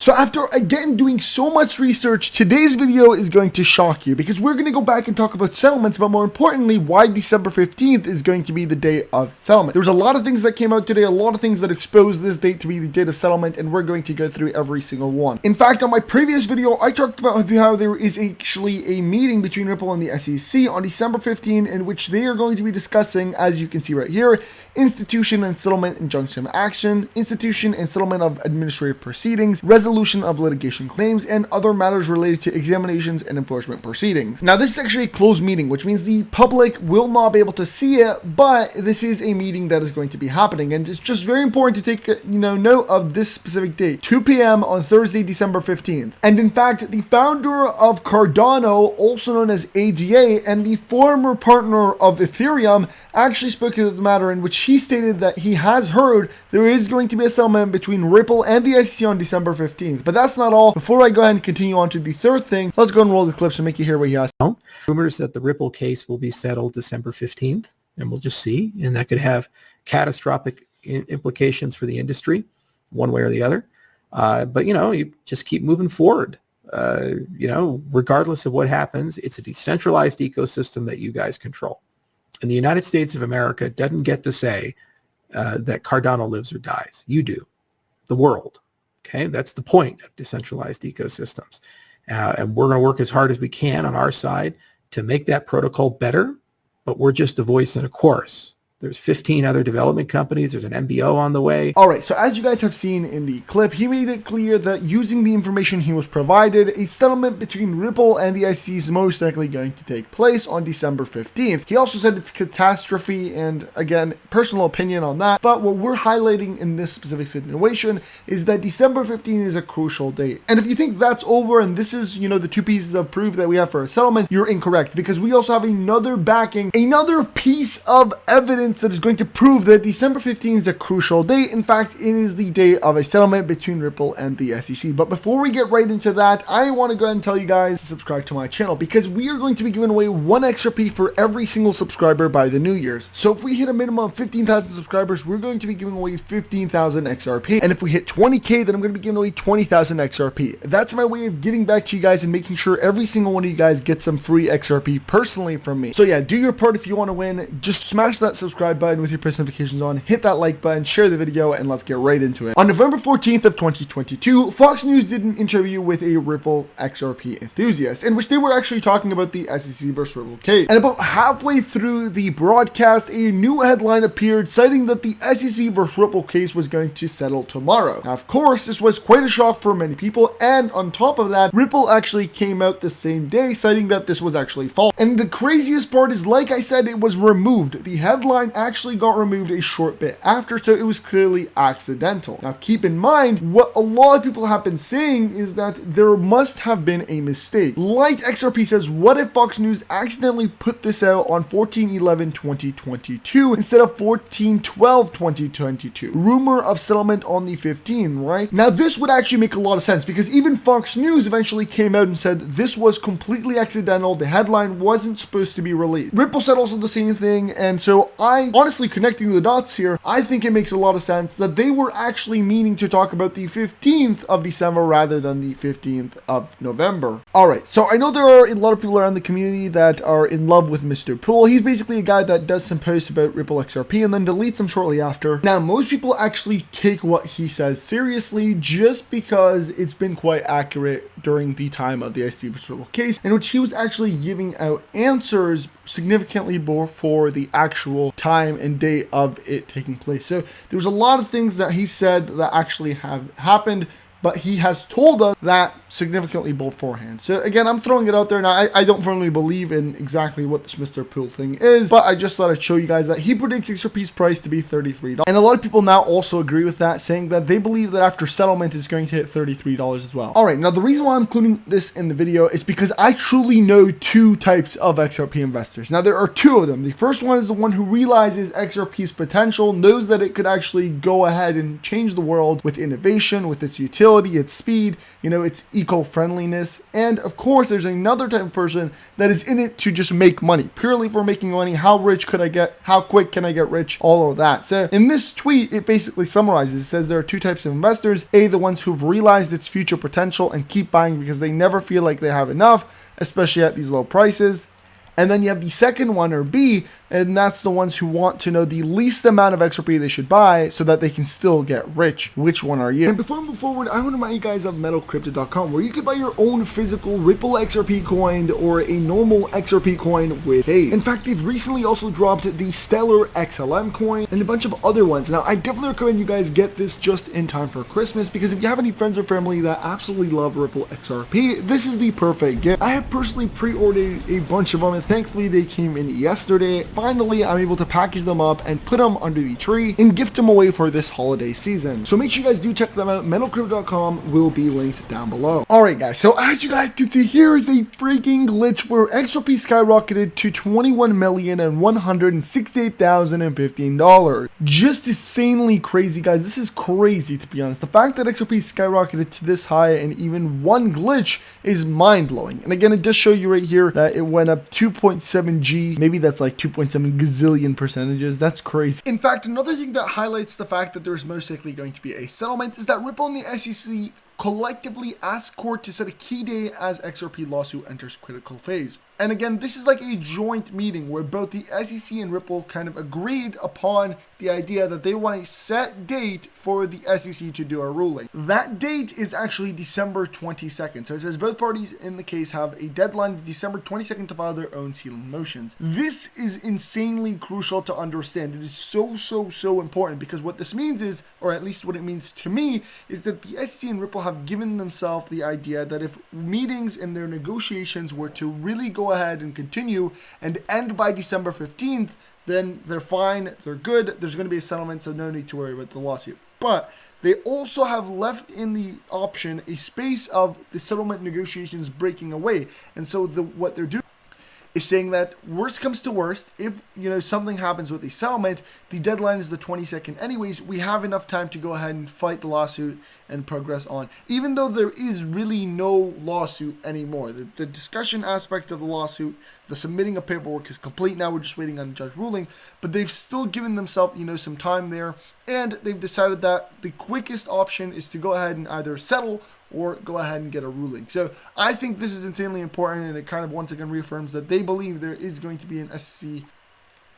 So after again doing so much research, today's video is going to shock you because we're going to go back and talk about settlements, but more importantly, why December 15th is going to be the day of settlement. There's a lot of things that came out today, a lot of things that expose this date to be the date of settlement, and we're going to go through every single one. In fact, on my previous video, I talked about how there is actually a meeting between Ripple and the SEC on December 15th in which they are going to be discussing, as you can see right here, institution and settlement injunction action, institution and settlement of administrative proceedings, resolution of litigation claims, and other matters related to examinations and enforcement proceedings. Now, this is actually a closed meeting, which means the public will not be able to see it, but this is a meeting that is going to be happening, and it's just very important to take note of this specific date, 2 p.m. on Thursday, December 15th. And in fact, the founder of Cardano, also known as ADA, and the former partner of Ethereum, actually spoke to the matter in which he stated that he has heard there is going to be a settlement between Ripple and the SEC on December 15th. But that's not all. Before I go ahead and continue on to the third thing, let's go and roll the clips and make you hear what he has. Rumors that the Ripple case will be settled December 15th, and we'll just see. And that could have catastrophic implications for the industry, one way or the other. But, you just keep moving forward. Regardless of what happens, it's a decentralized ecosystem that you guys control. And the United States of America doesn't get to say that Cardano lives or dies. You do. The world. Okay, that's the point of decentralized ecosystems. And we're going to work as hard as we can on our side to make that protocol better, but we're just a voice in a chorus. There's 15 other development companies. There's an MBO on the way. All right, so as you guys have seen in the clip, he made it clear that using the information he was provided, a settlement between Ripple and the SEC is most likely going to take place on December 15th. He also said it's catastrophe, and again, personal opinion on that, but what we're highlighting in this specific situation is that December 15th is a crucial date. And if you think that's over and this is, the two pieces of proof that we have for a settlement, you're incorrect, because we also have another backing, another piece of evidence that is going to prove that December 15th is a crucial date. In fact, it is the day of a settlement between Ripple and the SEC. But before we get right into that, I want to go ahead and tell you guys to subscribe to my channel, because we are going to be giving away 1 XRP for every single subscriber by the New Year's. So if we hit a minimum of 15,000 subscribers, we're going to be giving away 15,000 XRP. And if we hit 20K, then I'm going to be giving away 20,000 XRP. That's my way of giving back to you guys and making sure every single one of you guys gets some free XRP personally from me. So yeah, do your part if you want to win. Just smash that subscribe button with your post notifications on, hit that like button, share the video, and let's get right into it. On November 14th of 2022, Fox News did an interview with a Ripple XRP enthusiast in which they were actually talking about the SEC versus Ripple case. And about halfway through the broadcast, a new headline appeared citing that the SEC versus Ripple case was going to settle tomorrow. Now, of course, this was quite a shock for many people, and on top of that, Ripple actually came out the same day citing that this was actually false. And the craziest part is, like I said, it was removed. The headline actually got removed a short bit after, so it was clearly accidental. Now keep in mind, what a lot of people have been saying is that there must have been a mistake. Light XRP says, what if Fox News accidentally put this out on 14/11/2022 instead of 14/12/2022? Rumor of settlement on the 15th, right? Now this would actually make a lot of sense, because even Fox News eventually came out and said this was completely accidental, the headline wasn't supposed to be released. Ripple said also the same thing, and so I honestly, connecting the dots here, I think it makes a lot of sense that they were actually meaning to talk about the 15th of December rather than the 15th of November. Alright, so I know there are a lot of people around the community that are in love with Mr. Pool. He's basically a guy that does some posts about Ripple XRP and then deletes them shortly after. Now, most people actually take what he says seriously just because it's been quite accurate during the time of the SEC versus Ripple case, in which he was actually giving out answers significantly before the actual time and date of it taking place. So there was a lot of things that he said that actually have happened, but he has told us that significantly beforehand. So again, I'm throwing it out there now. I don't firmly believe in exactly what this Mr. Pool thing is, but I just thought I'd show you guys that he predicts XRP's price to be $33. And a lot of people now also agree with that, saying that they believe that after settlement, it's going to hit $33 as well. All right, now the reason why I'm including this in the video is because I truly know 2 types of XRP investors. Now there are 2 of them. The first one is the one who realizes XRP's potential, knows that it could actually go ahead and change the world with innovation, with its utility, reliability, its speed, its eco-friendliness. And of course, there's another type of person that is in it to just make money, purely for making money. How rich could I get? How quick can I get rich? All of that. So in this tweet, it basically summarizes. It says there are two types of investors. A, the ones who've realized its future potential and keep buying because they never feel like they have enough, especially at these low prices. And then you have the second one, or B, and that's the ones who want to know the least amount of XRP they should buy so that they can still get rich. Which one are you? And before I move forward, I want to remind you guys of metalcrypto.com, where you can buy your own physical Ripple XRP coin or a normal XRP coin with Haze. In fact, they've recently also dropped the Stellar XLM coin and a bunch of other ones. Now, I definitely recommend you guys get this just in time for Christmas, because if you have any friends or family that absolutely love Ripple XRP, this is the perfect gift. I have personally pre-ordered a bunch of them, and thankfully they came in yesterday. Finally, I'm able to package them up and put them under the tree and gift them away for this holiday season. So make sure you guys do check them out. Metalcrypto.com will be linked down below. Alright guys, so as you guys can see, here is a freaking glitch where XRP skyrocketed to $21,168,015. Just insanely crazy, guys. This is crazy, to be honest. The fact that XRP skyrocketed to this high and even one glitch is mind-blowing. And again, it does show you right here that it went up 2.7 G. Maybe that's like 2.7 gazillion percentages. That's crazy. In fact, another thing that highlights the fact that there's most likely going to be a settlement is that Ripple and the SEC collectively asked court to set a key day as XRP lawsuit enters critical phase. And again, this is like a joint meeting where both the SEC and Ripple kind of agreed upon the idea that they want a set date for the SEC to do a ruling. That date is actually December 22nd. So it says both parties in the case have a deadline of December 22nd to file their own sealing motions. This is insanely crucial to understand. It is so important, because what this means is, or at least what it means to me, is that the SEC and Ripple have given themselves the idea that if meetings and their negotiations were to really go ahead and continue and end by December 15th, then they're fine, they're good, there's going to be a settlement, so no need to worry about the lawsuit. But they also have left in the option a space of the settlement negotiations breaking away. And so what they're doing is saying that worst comes to worst, if something happens with the settlement, the deadline is the 22nd anyways, we have enough time to go ahead and fight the lawsuit and progress on, even though there is really no lawsuit anymore. The discussion aspect of the lawsuit, the submitting of paperwork, is complete now. We're just waiting on a judge ruling, but they've still given themselves some time there, and they've decided that the quickest option is to go ahead and either settle or go ahead and get a ruling. So I think this is insanely important, and it kind of once again reaffirms that they believe there is going to be an SEC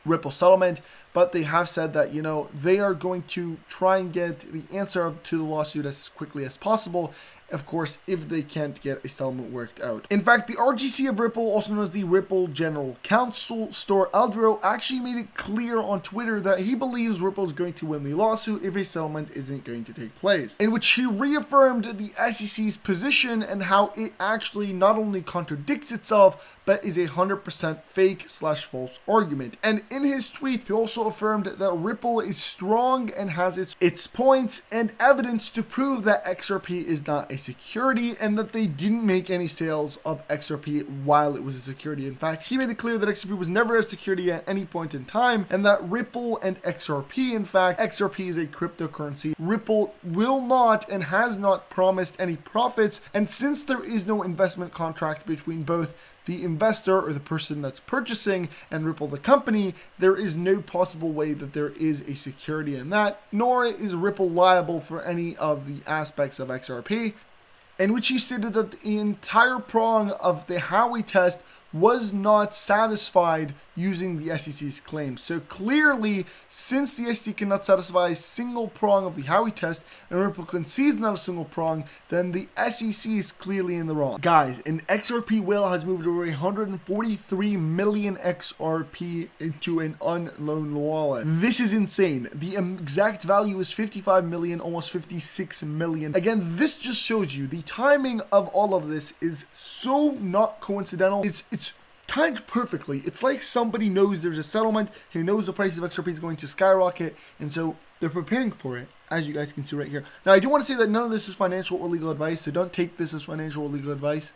Ripple settlement, but they have said that they are going to try and get the answer to the lawsuit as quickly as possible, of course, if they can't get a settlement worked out. In fact, the RGC of Ripple, also known as the Ripple General Counsel, Store Aldro, actually made it clear on Twitter that he believes Ripple is going to win the lawsuit if a settlement isn't going to take place, in which he reaffirmed the SEC's position and how it actually not only contradicts itself, but is a 100% fake/false argument. And in his tweet, he also affirmed that Ripple is strong and has its points and evidence to prove that XRP is not a security, and that they didn't make any sales of XRP while it was a security. In fact, he made it clear that XRP was never a security at any point in time, and that Ripple and XRP, in fact, XRP is a cryptocurrency. Ripple will not and has not promised any profits, and since there is no investment contract between both the investor or the person that's purchasing and Ripple the company, there is no possible way that there is a security in that, nor is Ripple liable for any of the aspects of XRP, in which he stated that the entire prong of the Howey test was not satisfied using the SEC's claims. So clearly, since the SEC cannot satisfy a single prong of the Howey test, and Ripple concedes not a single prong, then the SEC is clearly in the wrong. Guys, an XRP whale has moved over 143 million XRP into an unknown wallet. This is insane. The exact value is 55 million, almost 56 million. Again, this just shows you the timing of all of this is so not coincidental. It's timed perfectly. It's like somebody knows there's a settlement, he knows the price of XRP is going to skyrocket, and so they're preparing for it, as you guys can see right here. Now, I do want to say that none of this is financial or legal advice, so don't take this as financial or legal advice.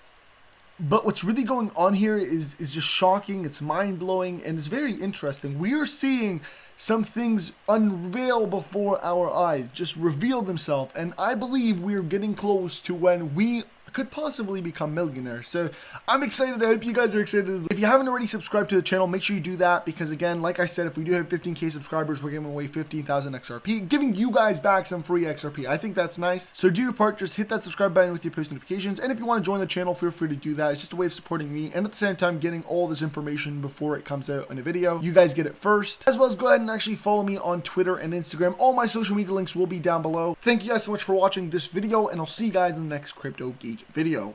But what's really going on here is just shocking, it's mind-blowing, and it's very interesting. We are seeing some things unveil before our eyes, just reveal themselves, and I believe we're getting close to when we could possibly become millionaires. So I'm excited. I hope you guys are excited. If you haven't already subscribed to the channel, make sure you do that, because again, like I said, if we do have 15k subscribers, we're giving away 15,000 XRP, giving you guys back some free XRP. I think that's nice. So do your part, just hit that subscribe button with your post notifications, and if you want to join the channel, feel free to do that. It's just a way of supporting me, and at the same time getting all this information before it comes out in a video. You guys get it first, as well as go ahead and actually follow me on Twitter and Instagram. All my social media links will be down below. Thank you guys so much for watching this video, and I'll see you guys in the next Crypto Geek video.